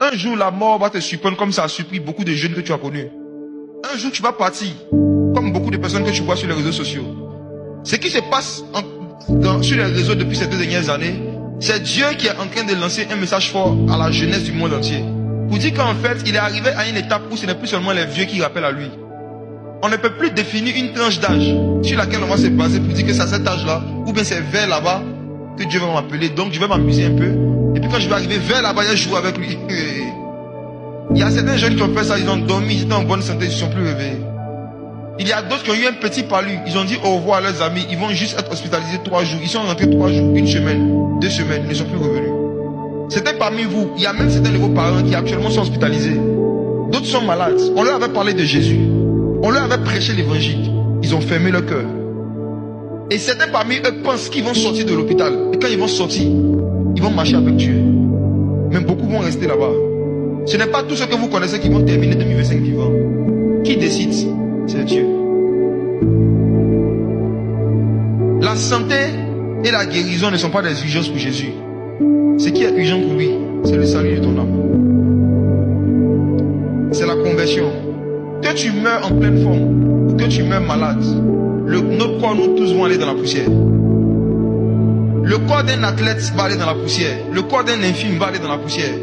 Un jour, la mort va te surprendre comme ça a surpris beaucoup de jeunes que tu as connus. Un jour, tu vas partir, comme beaucoup de personnes que tu vois sur les réseaux sociaux. Ce qui se passe sur les réseaux depuis ces 2 dernières années, c'est Dieu qui est en train de lancer un message fort à la jeunesse du monde entier. Pour dire qu'en fait, il est arrivé à une étape où ce n'est plus seulement les vieux qui rappellent à lui. On ne peut plus définir une tranche d'âge sur laquelle on va se baser pour dire que c'est à cet âge-là, ou bien c'est vers là-bas que Dieu va m'appeler. Donc je vais m'amuser un peu. Et puis quand je vais arriver vers là-bas, je joue avec lui. Il y a certains jeunes qui ont fait ça, ils ont dormi, ils étaient en bonne santé, ils ne sont plus réveillés. Il y a d'autres qui ont eu un petit palu, ils ont dit au revoir à leurs amis, ils vont juste être hospitalisés 3 jours. Ils sont rentrés 3 jours, 1 semaine, 2 semaines, ils ne sont plus revenus. C'était parmi vous, il y a même certains de vos parents qui actuellement sont hospitalisés. D'autres sont malades. On leur avait parlé de Jésus. On leur avait prêché l'évangile. Ils ont fermé leur cœur. Et certains parmi eux pensent qu'ils vont sortir de l'hôpital. Et quand ils vont sortir, ils vont marcher avec Dieu. Mais beaucoup vont rester là-bas. Ce n'est pas tous ceux que vous connaissez qui vont terminer 2025 vivants. Qui décide? C'est Dieu. La santé et la guérison ne sont pas des urgences pour Jésus. Ce qui est urgent pour lui, c'est le salut de ton âme. C'est la conversion. Que tu meurs en pleine forme ou que tu meurs malade, nos corps, nous tous vont aller dans la poussière. Le corps d'un athlète va aller dans la poussière. Le corps d'un infirme va aller dans la poussière.